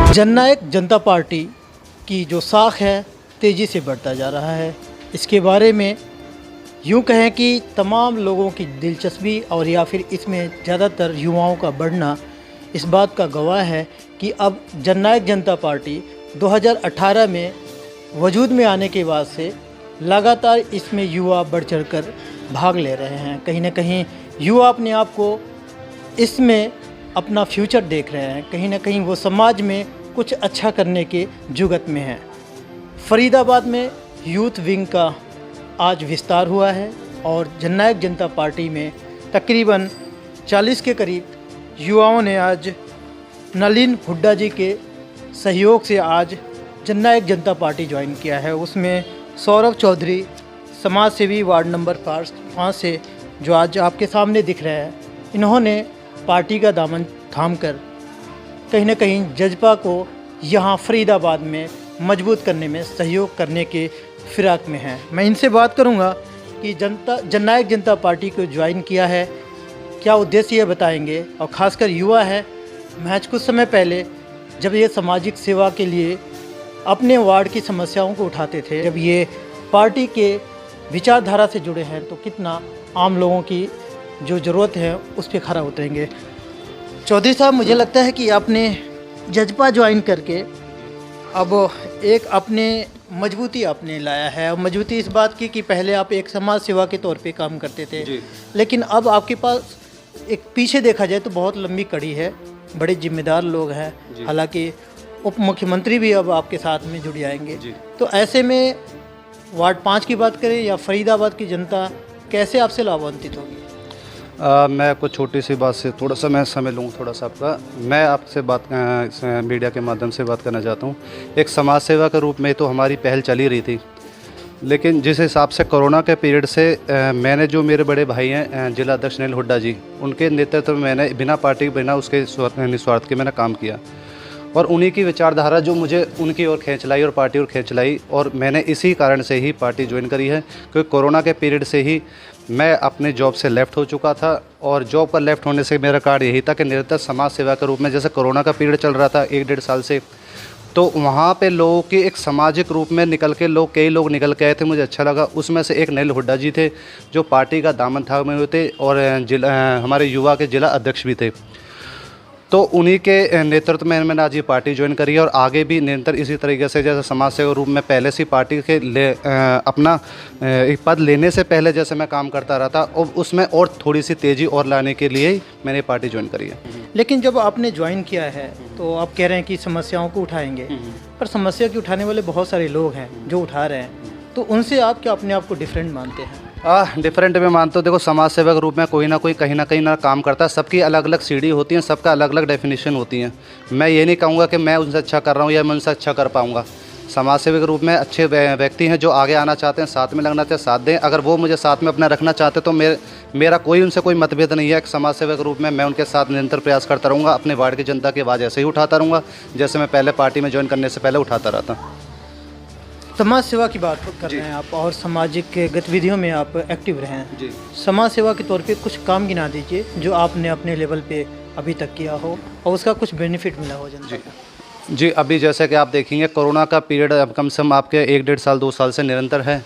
जननायक जनता party की जो साख है तेज़ी से बढ़ता जा रहा है। इसके बारे में यूँ कहें कि तमाम लोगों की दिलचस्पी और या फिर इसमें ज़्यादातर युवाओं का बढ़ना इस बात का गवाह है कि अब जननायक जनता पार्टी 2018 में वजूद में आने के बाद से लगातार इसमें युवा बढ़ चढ़ कर भाग ले रहे हैं। कहीं ना कहीं युवा अपने आप को इसमें अपना फ्यूचर देख रहे हैं। कहीं ना कहीं वो समाज में कुछ अच्छा करने के जुगत में हैं। फरीदाबाद में यूथ विंग का आज विस्तार हुआ है और जननायक जनता पार्टी में तकरीबन 40 के करीब युवाओं ने आज नलिन हुड्डा जी के सहयोग से आज जननायक जनता पार्टी ज्वाइन किया है। उसमें सौरभ चौधरी समाज सेवी वार्ड नंबर 5 से जो आज आपके सामने दिख रहे हैं, इन्होंने पार्टी का दामन थामकर कहीं ना कहीं जज्बा को यहाँ फरीदाबाद में मजबूत करने में सहयोग करने के फिराक में हैं। मैं इनसे बात करूँगा कि जननायक जनता पार्टी को ज्वाइन किया है, क्या उद्देश्य ये बताएंगे। और ख़ासकर युवा है, महज कुछ समय पहले जब ये सामाजिक सेवा के लिए अपने वार्ड की समस्याओं को उठाते थे, जब ये पार्टी के विचारधारा से जुड़े हैं, तो कितना आम लोगों की जो ज़रूरत है उस पर खरा उतरेंगे। चौधरी साहब, मुझे लगता है कि आपने जज्बा ज्वाइन करके अब एक अपने मजबूती आपने लाया है। और मजबूती इस बात की कि पहले आप एक समाज सेवा के तौर पे काम करते थे, लेकिन अब आपके पास एक पीछे देखा जाए तो बहुत लंबी कड़ी है, बड़े जिम्मेदार लोग हैं। हालांकि उप मुख्यमंत्री भी अब आपके साथ में जुड़ जाएंगे। तो ऐसे में वार्ड 5 की बात करें या फरीदाबाद की जनता कैसे आपसे लाभान्वित होगी? मैं कुछ छोटी सी बात से थोड़ा सा मैं समय लूँ थोड़ा सा आपका। मैं आपसे मीडिया के माध्यम से बात करना चाहता हूँ। एक समाज सेवा के रूप में तो हमारी पहल चल ही रही थी, लेकिन जिस हिसाब से कोरोना के पीरियड से मैंने जो मेरे बड़े भाई हैं जिला अध्यक्ष नलिन हुड्डा जी, उनके नेतृत्व में मैंने बिना पार्टी के बिना उसके निस्वार्थ के मैंने काम किया और उन्हीं की विचारधारा जो मुझे उनकी ओर खींच लाई और पार्टी ओर खींच लाई, और मैंने इसी कारण से ही पार्टी ज्वाइन करी है। क्योंकि कोरोना के पीरियड से ही मैं अपने जॉब से लेफ़्ट हो चुका था और जॉब पर लेफ़्ट होने से मेरा कार्य यही था कि निरंतर समाज सेवा के रूप में, जैसे कोरोना का पीरियड चल रहा था 1-1.5 साल से, तो वहाँ पे लोगों के एक सामाजिक रूप में निकल के कई लोग निकल के आए थे, मुझे अच्छा लगा। उसमें से एक नलिन हुड्डा जी थे जो पार्टी का दामन थामे हुए थे और हमारे युवा के जिला अध्यक्ष भी थे। तो उन्हीं के नेतृत्व में मैंने आज ये पार्टी ज्वाइन करी है और आगे भी निरंतर इसी तरीके से, जैसे समाज सेवा रूप में पहले से पार्टी के अपना एक पद लेने से पहले जैसे मैं काम करता रहा था, और उसमें और थोड़ी सी तेज़ी और लाने के लिए मैंने पार्टी ज्वाइन करी है। लेकिन जब आपने ज्वाइन किया है तो आप कह रहे हैं कि समस्याओं को उठाएंगे, पर समस्या की उठाने वाले बहुत सारे लोग हैं जो उठा रहे हैं, तो उनसे आप क्या अपने आप को डिफरेंट मानते हैं? डिफरेंट में मानते हो। देखो, समाज सेवा के रूप में कोई ना कोई कहीं ना काम करता है। सबकी अलग अलग सीढ़ी होती है, सबका अलग अलग डेफिनेशन होती है। मैं ये नहीं कहूँगा कि मैं उनसे अच्छा कर रहा हूँ या मैं उनसे अच्छा कर पाऊँगा। समाज सेवा के रूप में अच्छे व्यक्ति हैं जो आगे आना चाहते हैं, साथ में लगना चाहते हैं, साथ दें। अगर वो मुझे साथ में अपना रखना चाहते तो मेरा कोई उनसे कोई मतभेद नहीं है। समाज सेवा के रूप में मैं उनके साथ निरंतर प्रयास करता रहूँगा। अपने वार्ड की जनता की आवाज़ ऐसे ही उठाता रहूँगा जैसे मैं पहले पार्टी में ज्वाइन करने से पहले उठाता रहता। समाज सेवा की बात कर रहे हैं आप और सामाजिक गतिविधियों में आप एक्टिव रहे हैं जी। समाज सेवा के तौर पे कुछ काम गिना दीजिए जो आपने अपने लेवल पे अभी तक किया हो और उसका कुछ बेनिफिट मिला हो जनता को। जी, अभी जैसे कि आप देखेंगे कोरोना का पीरियड अब कम से कम आपके 1-1.5 साल 2 साल से निरंतर है।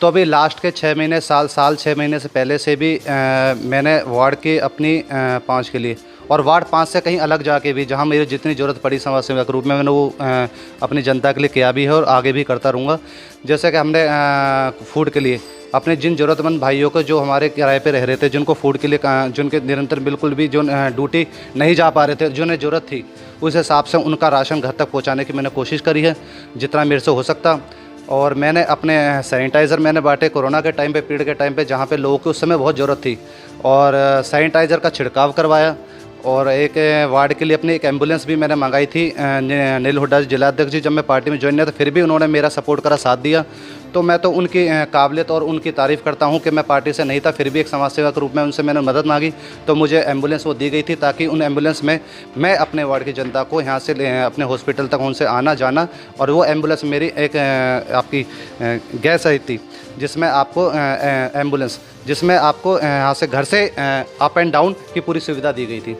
तो अभी लास्ट के 6 महीने साल 6 महीने से पहले से भी मैंने वार्ड की अपनी 5 के लिए और वार्ड 5 से कहीं अलग जाके भी जहां मेरी जितनी ज़रूरत पड़ी समाज सेवा के रूप में मैंने वो अपनी जनता के लिए किया भी है और आगे भी करता रहूँगा। जैसे कि हमने फूड के लिए अपने जिन ज़रूरतमंद भाइयों को जो हमारे किराए पे रह रहे थे, जिनको फूड के लिए जिनके निरंतर बिल्कुल भी जो ड्यूटी नहीं जा पा रहे थे, जिन्हें ज़रूरत थी, उस हिसाब से उनका राशन घर तक पहुँचाने की मैंने कोशिश करी है जितना मेरे से हो सकता। और मैंने अपने सैनिटाइज़र मैंने बांटे कोरोना के टाइम पे, पीरियड के टाइम पे, जहाँ पे लोगों को उस समय बहुत ज़रूरत थी, और सैनिटाइज़र का छिड़काव करवाया। और एक वार्ड के लिए अपनी एक एम्बुलेंस भी मैंने मंगाई थी। नलिन हुड्डा जिला अध्यक्ष जी जब मैं पार्टी में ज्वाइन किया था फिर भी उन्होंने मेरा सपोर्ट करा, साथ दिया। तो मैं तो उनकी काबिलियत और उनकी तारीफ़ करता हूं कि मैं पार्टी से नहीं था फिर भी एक समाज सेवा के रूप में उनसे मैंने मदद मांगी तो मुझे एम्बुलेंस वो दी गई थी, ताकि उन एम्बुलेंस में मैं अपने वार्ड की जनता को यहाँ से अपने हॉस्पिटल तक उनसे आना जाना, और वो एम्बुलेंस मेरी एक आपकी गैस आई थी जिसमें आपको एम्बुलेंस जिसमें आपको यहाँ से घर से अप एंड डाउन की पूरी सुविधा दी गई थी।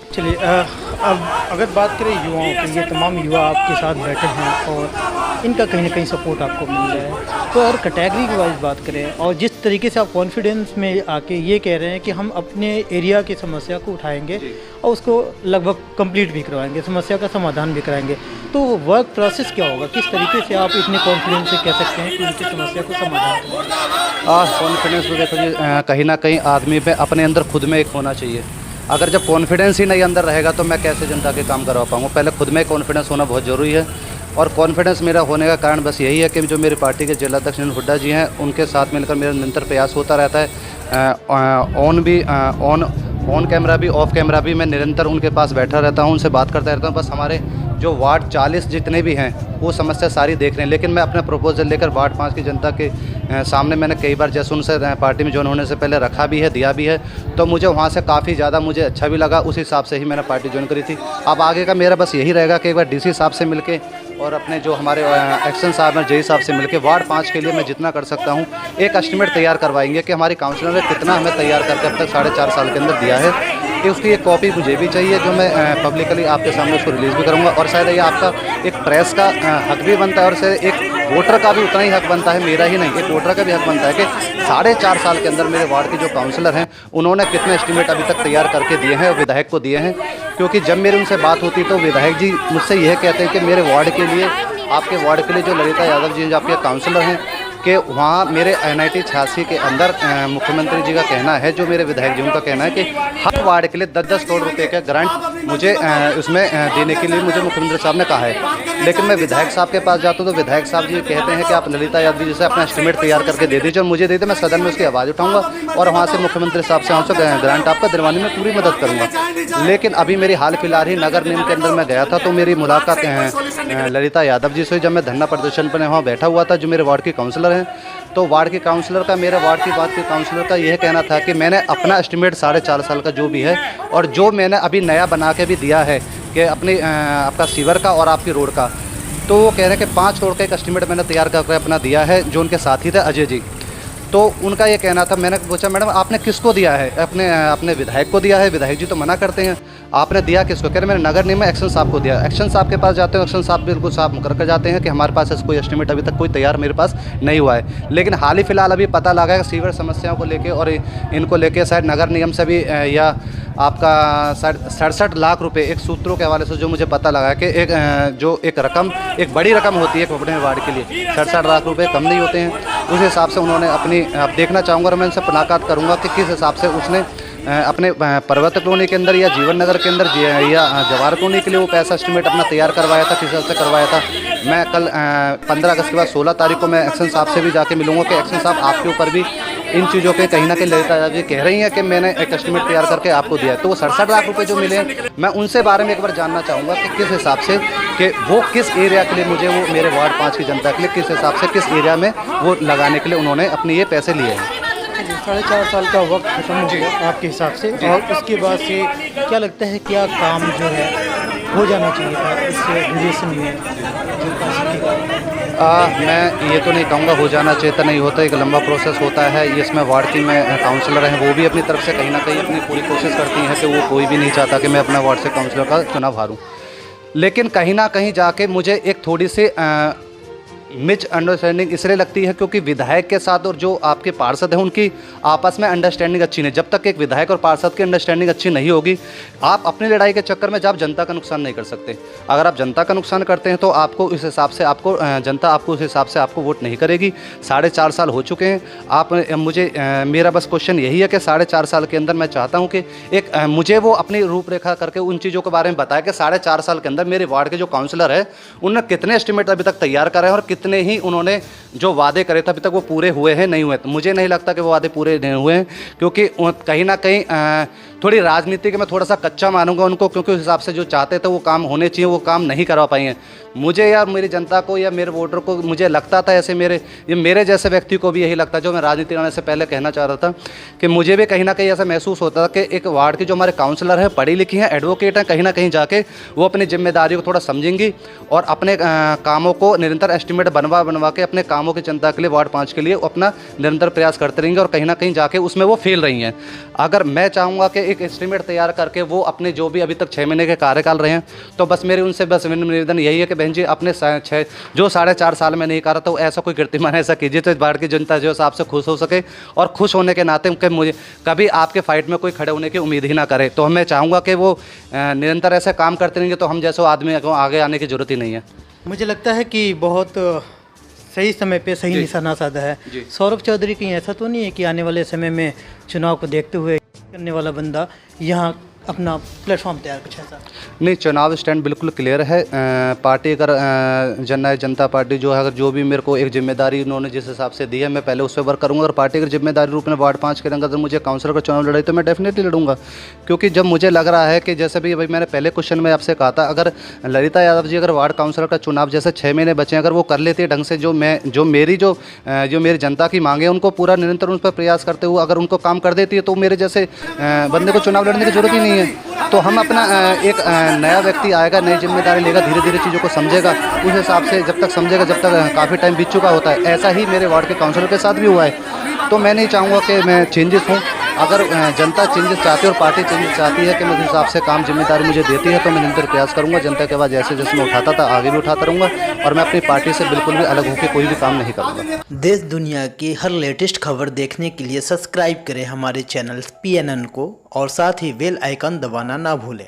चलिए अब अगर बात करें युवाओं की, ये तमाम युवा आपके साथ बैठे हैं और इनका कहीं ना कहीं सपोर्ट आपको मिल रहा है, तो अगर कैटेगरी की वाइज बात करें और जिस तरीके से आप कॉन्फिडेंस में आके ये कह रहे हैं कि हम अपने एरिया की समस्या को उठाएंगे और उसको लगभग कंप्लीट भी करवाएंगे, समस्या का समाधान भी कराएंगे, तो वर्क प्रोसेस क्या होगा? किस तरीके से आप इतने कॉन्फिडेंस से कह सकते हैं कि उनकी समस्या को समाधान करेंगे? कॉन्फिडेंस तो देखो जी, कहीं ना कहीं आदमी पे अपने अंदर खुद में एक होना चाहिए। अगर जब कॉन्फिडेंस ही नहीं अंदर रहेगा तो मैं कैसे जनता के काम करवा पाऊँगा? पहले खुद में कॉन्फिडेंस होना बहुत ज़रूरी है। और कॉन्फिडेंस मेरा होने का कारण बस यही है कि जो मेरी पार्टी के जिलाध्यक्ष नील हुड्डा जी हैं, उनके साथ मिलकर मेरा निरंतर प्रयास होता रहता है। ऑन कैमरा भी ऑफ कैमरा भी मैं निरंतर उनके पास बैठा रहता हूँ, उनसे बात करता रहता हूँ। बस हमारे जो वार्ड 40 जितने भी हैं वो समस्या सारी देख रहे हैं, लेकिन मैं अपना प्रपोजल लेकर वार्ड 5 की जनता के सामने मैंने कई बार जैसे उनसे पार्टी में ज्वाइन होने से पहले रखा भी है, दिया भी है, तो मुझे वहाँ से काफ़ी ज़्यादा मुझे अच्छा भी लगा। उस हिसाब से ही मैंने पार्टी ज्वाइन करी थी। अब आगे का मेरा बस यही रहेगा कि एक बार डीसी साहब से मिलके और अपने जो हमारे एक्शन साहब हैं, जेई साहब से मिलके वार्ड 5 के लिए मैं जितना कर सकता हूँ एक एस्टिमेट तैयार करवाएंगे कि हमारी काउंसिलर ने कितना हमें तैयार करके अब तक 4.5 साल के अंदर दिया है, कि उसकी एक कॉपी मुझे भी चाहिए, जो मैं पब्लिकली आपके सामने उसको रिलीज़ भी करूँगा। और शायद ये आपका एक प्रेस का हक भी बनता है और शायद एक वोटर का भी उतना ही हक बनता है, मेरा ही नहीं, एक वोटर का भी हक बनता है कि 4.5 साल के अंदर मेरे वार्ड के जो काउंसलर हैं उन्होंने कितने एस्टिमेट अभी तक तैयार करके दिए हैं और विधायक को दिए हैं। क्योंकि जब मेरी उनसे बात होती तो विधायक जी मुझसे यह कहते हैं कि मेरे वार्ड के लिए, आपके वार्ड के लिए जो ललिता यादव जी जो आपके काउंसलर हैं, कि वहाँ मेरे NIT 86 के अंदर मुख्यमंत्री जी का कहना है, जो मेरे विधायक जी उनका कहना है कि हर वार्ड के लिए 10-10 करोड़ रुपए का ग्रांट मुझे उसमें देने के लिए मुझे मुख्यमंत्री साहब ने कहा है। लेकिन मैं विधायक साहब के पास जाता हूँ तो विधायक साहब जी कहते हैं कि आप ललिता यादव जी से अपना एस्टिमेट तैयार करके दे दीजिए और मुझे दे दे, मैं सदन में उसकी आवाज़ उठाऊंगा और वहाँ से मुख्यमंत्री साहब से हमसे ग्रांट आपका दिलवाने में पूरी मदद करूँगा। लेकिन अभी मेरी हाल फिलहाल ही नगर निगम के अंदर मैं गया था तो मेरी मुलाकात ललिता यादव जी से, जब मैं धरना प्रदर्शन पर वहाँ बैठा हुआ था, जो मेरे वार्ड के काउंसलर हैं, तो वार्ड के काउंसलर का, मेरे वार्ड की बात के काउंसलर का यह कहना था कि मैंने अपना एस्टिमेट 4.5 साल का जो भी है और जो मैंने अभी नया बना के भी दिया है कि अपने आपका सीवर का और आपकी रोड का, तो वो कह रहे हैं कि 5 करोड़ का एक एस्टिमेट मैंने तैयार करके अपना दिया है, जो उनके साथी थे अजय जी। तो उनका ये कहना था, मैंने पूछा मैडम आपने किसको दिया है? अपने विधायक को दिया है। विधायक जी तो मना करते हैं। आपने दिया किसको? कह रहे मैंने नगर निगम में एक्शन साहब को दिया। एक्शन साहब के पास जाते हैं, एक्शन साहब बिल्कुल साफ मुकर कर जाते हैं कि हमारे पास ऐसा कोई एस्टिमेट अभी तक कोई तैयार मेरे पास नहीं हुआ है। लेकिन हाल ही फिलहाल अभी पता लगा है सीवर समस्याओं को लेकर और इनको लेकर शायद नगर निगम से भी या आपका 67 लाख रुपए एक सूत्रों के हवाले से जो मुझे पता लगा है कि एक रकम, एक बड़ी रकम होती है अपने वार्ड के लिए, 67 लाख रुपए कम नहीं होते हैं। उस हिसाब से उन्होंने अपनी, आप देखना चाहूँगा और मैं उनसे मुलाकात करूँगा कि किस हिसाब से उसने अपने पर्वत कॉलोनी के अंदर या जीवन नगर के अंदर या जवाहर कॉलोनी के लिए वो पैसा एस्टिमेट अपना तैयार करवाया था, किस हिसाब से करवाया था। मैं कल 15 अगस्त के बाद 16 तारीख को मैं एक्शन साहब से भी जाके मिलूंगा कि एक्शन साहब आपके ऊपर भी इन चीज़ों के कहीं ना कहीं ललिता यादव जी कह रही हैं कि मैंने एक एस्टिमेट तैयार करके आपको दिया है। तो वो 67 लाख रुपए जो मिले, मैं उनसे बारे में एक बार जानना चाहूँगा कि किस हिसाब से, कि वो किस एरिया के लिए मुझे, वो मेरे वार्ड 5 की जनता के लिए किस हिसाब से, किस एरिया में वो लगाने के लिए उन्होंने अपने ये पैसे लिए हैं। 4.5 साल का वक्त खत्म हो गया आपके हिसाब से, और उसके बाद से क्या लगता है क्या काम जो है हो जाना चाहिए था इस ड्यूरेशन में? मैं ये तो नहीं कहूँगा हो जाना चाहिए था, नहीं होता, एक लंबा प्रोसेस होता है। ये इसमें वार्ड की में काउंसलर हैं, वो भी अपनी तरफ से कहीं ना कहीं अपनी पूरी कोशिश करती हैं कि वो कोई भी नहीं चाहता कि मैं अपना वार्ड से काउंसलर का चुनाव हारूँ। लेकिन कहीं ना कहीं जाके मुझे एक थोड़ी सी मिस अंडरस्टैंडिंग इसलिए लगती है क्योंकि विधायक के साथ और जो आपके पार्षद हैं उनकी आपस में अंडरस्टैंडिंग अच्छी नहीं। जब तक एक विधायक और पार्षद की अंडरस्टैंडिंग अच्छी नहीं होगी, आप अपनी लड़ाई के चक्कर में आप जनता का नुकसान नहीं कर सकते। अगर आप जनता का नुकसान करते हैं तो आपको इस हिसाब से जनता आपको उस हिसाब से आपको वोट नहीं करेगी। 4.5 साल हो चुके हैं। आप मुझे मेरा बस क्वेश्चन यही है कि 4.5 साल के अंदर मैं चाहता हूँ कि एक मुझे वो अपनी रूपरेखा करके उन चीज़ों के बारे में बताया कि 4.5 साल के अंदर मेरे वार्ड के जो काउंसलर है उन्होंने कितने एस्टिमेट अभी तक तैयार करे हैं और कितने ही उन्होंने जो वादे करे थे अभी तक वो पूरे हुए हैं, नहीं हुए। तो मुझे नहीं लगता कि वो वादे पूरे नहीं हुए हैं, क्योंकि कहीं ना कहीं थोड़ी राजनीति के मैं थोड़ा सा कच्चा मानूंगा उनको, क्योंकि उस हिसाब से जो चाहते थे वो काम होने चाहिए वो काम नहीं करवा पाए हैं। मुझे या मेरी जनता को या मेरे वोटर को मुझे लगता था ऐसे मेरे जैसे व्यक्ति को भी यही लगता, जो मैं राजनीति आने से पहले कहना चाह रहा था कि मुझे भी कहीं ना कहीं ऐसा महसूस होता था कि एक वार्ड के जो हमारे काउंसलर हैं पढ़ी लिखी हैं, एडवोकेट हैं, कहीं ना कहीं जाके वो अपनी जिम्मेदारी को थोड़ा समझेंगी और अपने कामों को निरंतर एस्टिमेट बनवा के अपने कामों की जनता के लिए वार्ड 5 के लिए अपना निरंतर प्रयास करते रहेंगे और कहीं ना कहीं जाके उसमें वो फेल रही हैं। अगर मैं चाहूँगा कि एक एस्टीमेट तैयार करके वो अपने जो भी अभी तक 6 महीने के कार्यकाल रहे हैं, तो बस मेरे उनसे बस निवेदन यही है कि बहन जी अपने जो 4.5 साल में नहीं करा, तो ऐसा कोई कीर्तिमान ऐसा कीजिए तो इस बार की जनता जो है आपसे खुश हो सके, और खुश होने के नाते कि मुझे कभी आपके फाइट में कोई खड़े होने की उम्मीद ही ना करे। तो मैं चाहूँगा कि वो निरंतर ऐसे काम करते रहेंगे, तो हम जैसे आदमी को आगे आने की ज़रूरत ही नहीं है। मुझे लगता है कि बहुत सही समय पे सही निशाना साधा है। सौरभ चौधरी कहीं ऐसा तो नहीं है कि आने वाले समय में चुनाव को देखते हुए करने वाला बंदा यहाँ अपना प्लेटफॉर्म तैयार कुछ ऐसा? नहीं, चुनाव स्टैंड बिल्कुल क्लियर है। पार्टी अगर जननायक जनता पार्टी जो है, अगर जो भी मेरे को एक जिम्मेदारी उन्होंने जिस हिसाब से दी है, मैं पहले उस पर वर्क करूँगा। अगर पार्टी अगर जिम्मेदारी रूप में वार्ड 5 के अंदर मुझे काउंसलर का चुनाव लड़ाई, तो मैं डेफिनेटली लड़ूंगा। क्योंकि जब मुझे लग रहा है कि जैसे भी भाई मैंने पहले क्वेश्चन में आपसे कहा था, अगर ललिता यादव जी अगर वार्ड काउंसलर का चुनाव जैसे 6 महीने बचे, अगर वो कर लेती है ढंग से, जो मेरी जनता की मांगे उनको पूरा निरंतर उन पर प्रयास करते हुए अगर उनको काम कर देती है, तो मेरे जैसे बंदे को चुनाव लड़ने की जरूरत ही नहीं है। तो हम अपना एक नया व्यक्ति आएगा, नई जिम्मेदारी लेगा, धीरे धीरे चीज़ों को समझेगा, उस हिसाब से जब तक समझेगा, जब तक काफ़ी टाइम बीत चुका होता है। ऐसा ही मेरे वार्ड के काउंसलर के साथ भी हुआ है। तो मैं नहीं चाहूँगा कि मैं चेंजेस हूँ। अगर जनता चेंजेस चाहती है और पार्टी चेंजेस चाहती है कि मैं जिस हिसाब से काम जिम्मेदारी मुझे देती है, तो मैं निरंतर प्रयास करूँगा। जनता के आवाज़ जैसे जैसे मैं उठाता था, आगे भी उठाता रहूँगा, और मैं अपनी पार्टी से बिल्कुल भी अलग होकर कोई भी काम नहीं करूँगा। देश दुनिया की हर लेटेस्ट खबर देखने के लिए सब्सक्राइब करें हमारे चैनल PNN को, और साथ ही बेल आइकन दबाना ना भूलें।